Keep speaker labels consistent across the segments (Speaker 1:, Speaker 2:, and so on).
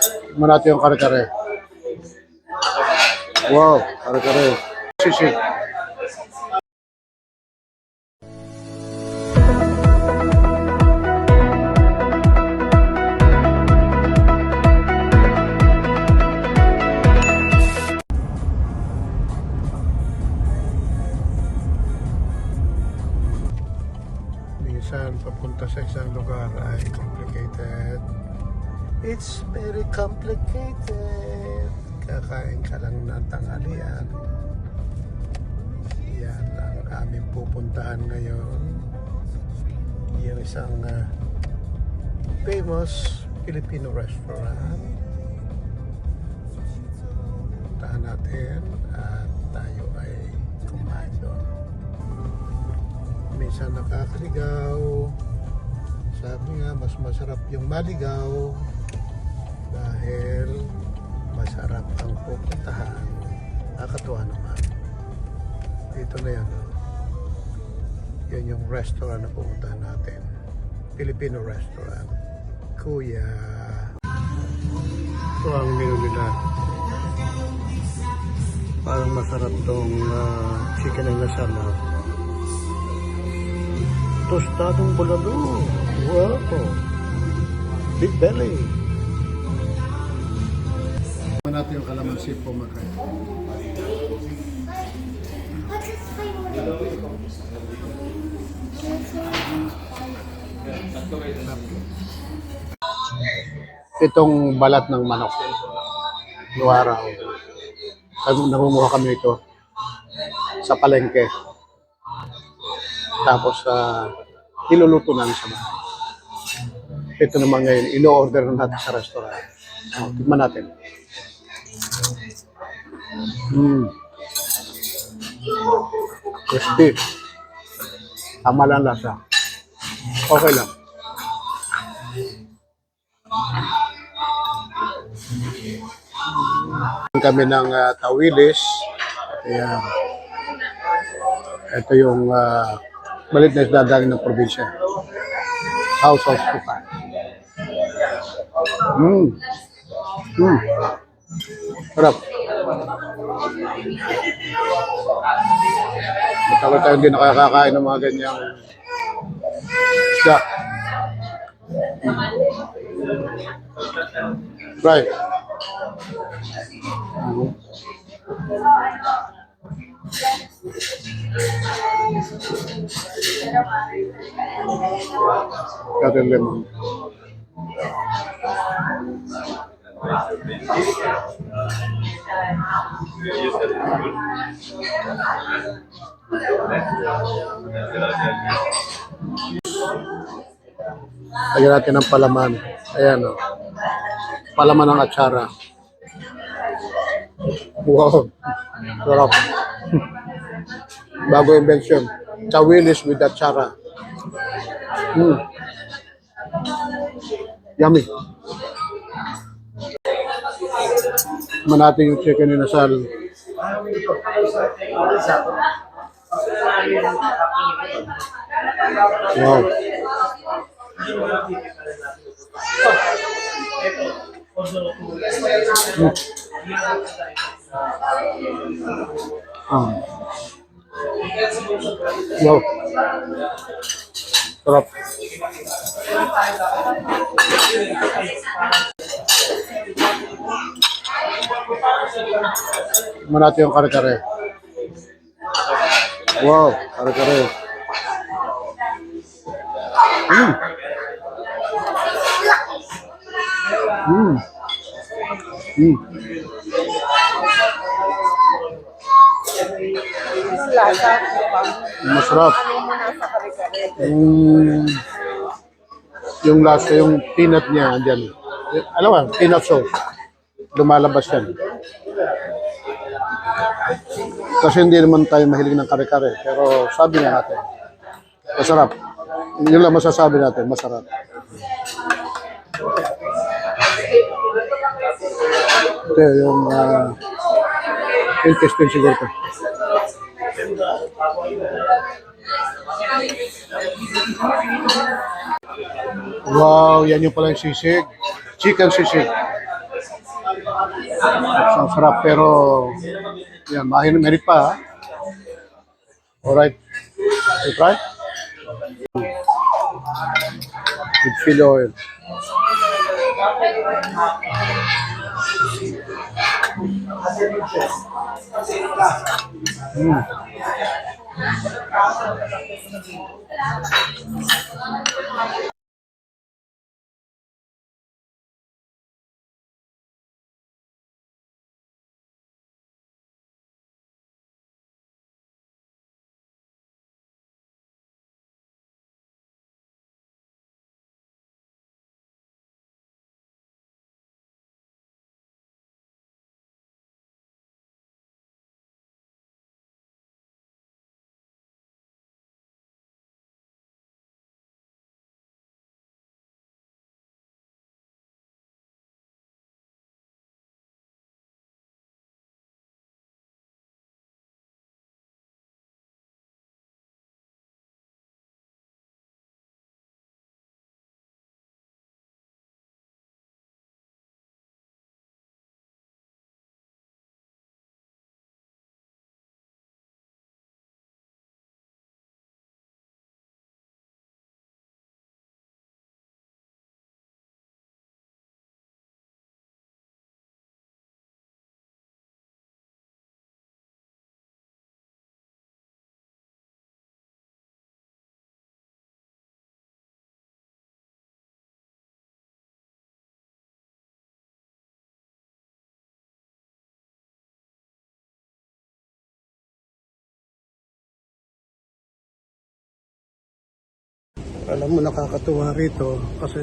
Speaker 1: Tignan natin yung kare-kare. Wow, kare-kare. Sisig. Minsan papunta sa isang lugar ay complicated. It's very complicated. Kakain ka lang ng tanghalian. Yan ang aming pupuntahan ngayon. Yung isang famous Filipino restaurant. Puntahan natin at tayo ay kumain doon. Minsan nakakaligaw. Sabi nga, mas masarap yung maligaw dahil masarap ang pupuntahan. Nakakatuwa naman. Dito na yan. Yan yung restaurant na pupuntahan natin. Filipino restaurant. Kuya. Ito ang menu nila. Parang masarap tong chicken and lasagna. Tostadong bulalo. Wow. Big belly. Natin yung kalamansi po makay. Itong balat ng manok. Luaraw. Nangunguha kami ito sa palengke. Tapos iluluto namin sa bahay. Ito naman ngayon, ino-order na natin sa restaurant. Tignan natin. Crispy. Tama lang lasa. Okay lang. Kami ng tawilis. Ayan. Ito yung malit na isdadaan ng probinsya. House of Kupa. Sarap. Matagal tayo hindi nakakakain ng mga ganyang isda. Right. Katin lemon. Lagyan natin ng palaman. Ayan o. Palaman ng atsara. Wow. Sarap. Bago invention. Tawilis with atsara. Yummy. Natin yung chicken inasal. Wow. Wow. Sarap. Tignan natin yung kare-kare. Wow, kare-kare. Masarap. Yung lasa, yung peanut niya andyan. Alam mo, peanut sauce. Lumalabas yan. Kasi hindi naman tayo mahilig ng kare-kare. Pero sabi nga natin, masarap. Yun lang masasabi natin, masarap. Ito yung intestine siguro ito. Wow, yan yung pala yung sisig. Chicken sisig. Ang sarap, pero yan, merit pa. Ha? Alright. You try? With fish oil. Mm. Alam mo, nakakatuwa rito kasi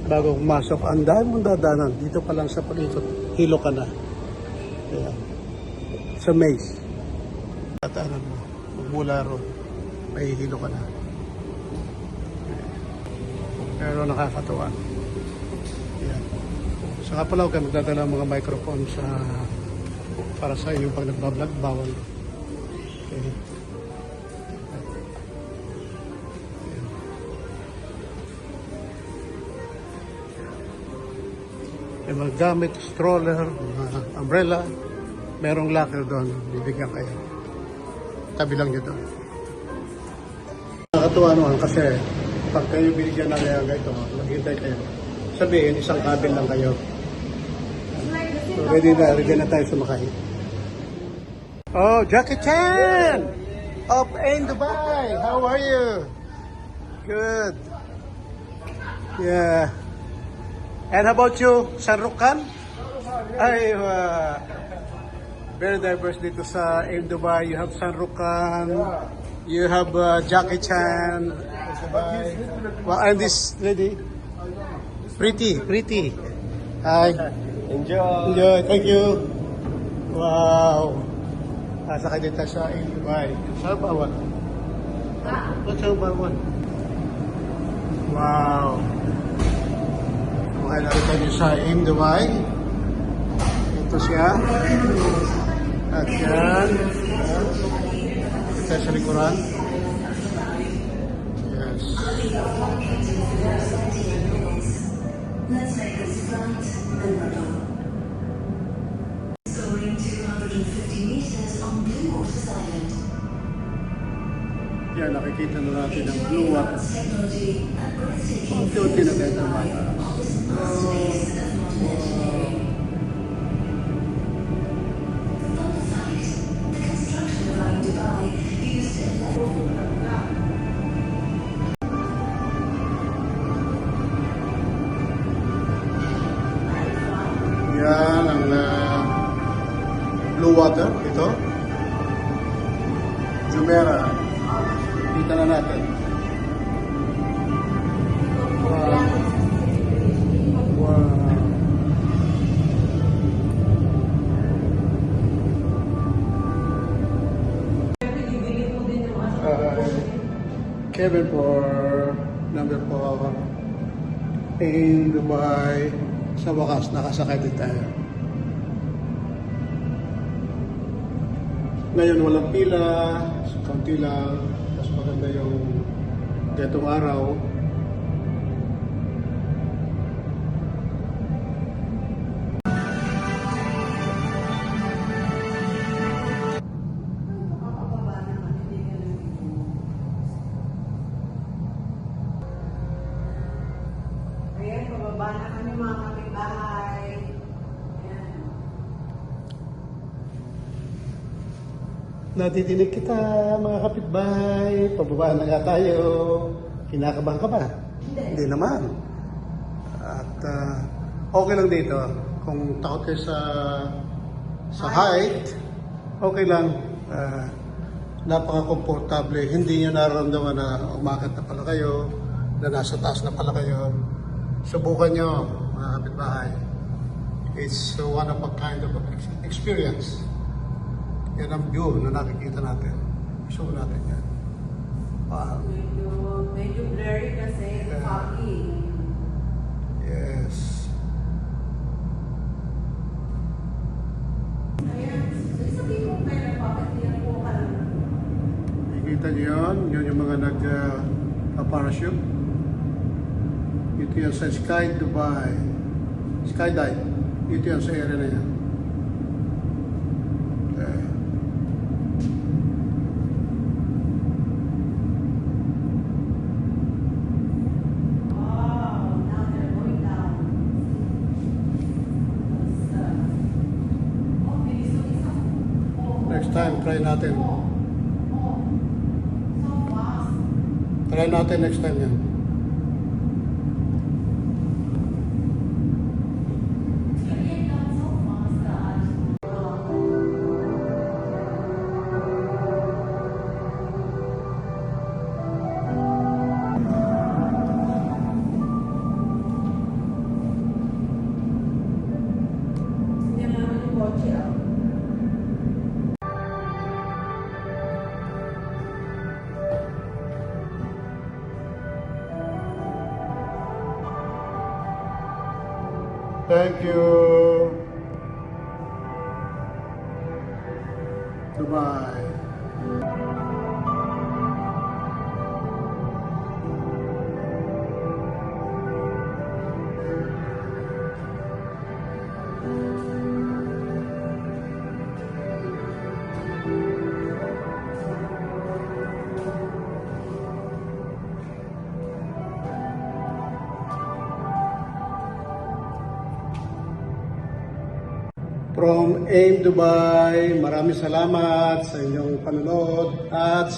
Speaker 1: bago pumasok, ang dahil mong dadanan dito pa lang sa pag-ikot, hilo ka na. Kaya, sa maze, tatanan mo, magmula ron, may hilo ka na. Pero nakakatuwa. Yan. Saka pala huwag ka magdadala ng mga microphone para sa inyong pag nagbablog, bawal. Okay. May mga gamit, stroller, mga umbrella, merong locker doon, bibigyan kayo. Tabi lang nyo doon. Nakakatuwa naman kasi pag kayo binigyan ng ganito, maghintay kayo. Sabihin, isang cabin lang kayo. So ready na tayo sumakay. Oh, Jackie Chan! Up in Dubai! How are you? Good. Yeah. And how about you, Shahrukh Khan? Ay, very diverse dito sa in Dubai. You have Shahrukh Khan, you have Jackie Chan. Well, and this lady, pretty. Hi. Enjoy. Thank you. Wow. Sakay dito sa in Dubai. Saan bawal? Saan bawal? Wow. Okay, narito niyo sa in Dubai. Ito siya. At yan. Ito sa likuran. Yes.
Speaker 2: Let's make this flight memorable. Going 250 meters on Blue Waters Island.
Speaker 1: Yan, nakikita na natin ang blue water.
Speaker 2: Technology and breathtaking
Speaker 1: Unti-unti na tayo naman.
Speaker 2: masterpiece of modern engineering. Fun fact, the construction of Abu Dubai used
Speaker 1: Yan ang blue water. Ito. Jumeirah. Kita na natin. Wow. Kevin for number 4 in Dubai. Sa wakas, nakasakay din tayo. Ngayon walang pila, kaunti lang, mas maganda yung gatong araw. Nadidinig kita, mga kapitbahay. Pababa na nga tayo. Kinakabahan ka ba? Hindi naman. At okay lang dito. Kung takot kayo sa height, okay lang. Napaka-komportable. Hindi nyo nararamdaman na umakyat na pala kayo, na nasa taas na pala kayo. Subukan nyo, mga kapitbahay. It's one of a kind of experience. Yan ang view na nakikita natin. Show natin yan. Wow.
Speaker 3: Medyo blurry kasi,
Speaker 1: Yeah.
Speaker 3: foggy.
Speaker 1: Yes.
Speaker 3: Kaya, sabihin mo kayo na papatiyan po ka lang.
Speaker 1: Nakikita nyo yun? Yun yung mga nag-parachute. Ito yan sa Skydive. Ito yan sa area na yan. Okay.
Speaker 3: Wow, now they're going down. Bilis ng isa.
Speaker 1: Next time, try natin.
Speaker 3: So fast.
Speaker 1: Try natin next time yan.
Speaker 3: You're down so fast, guys. Hindi namin yung kotse, ah.
Speaker 1: Thank you. Goodbye. From AIM Dubai, maraming salamat sa inyong panonood at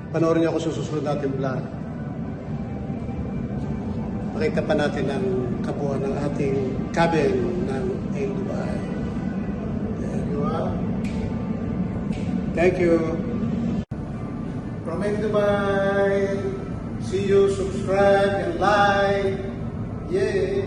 Speaker 1: panoorin niyo ako sa susunod nating vlog. Makita pa natin ang kabuuan ng ating cabin ng AIM Dubai. There you are. Thank you. From AIM Dubai, see you, subscribe and like. Yay!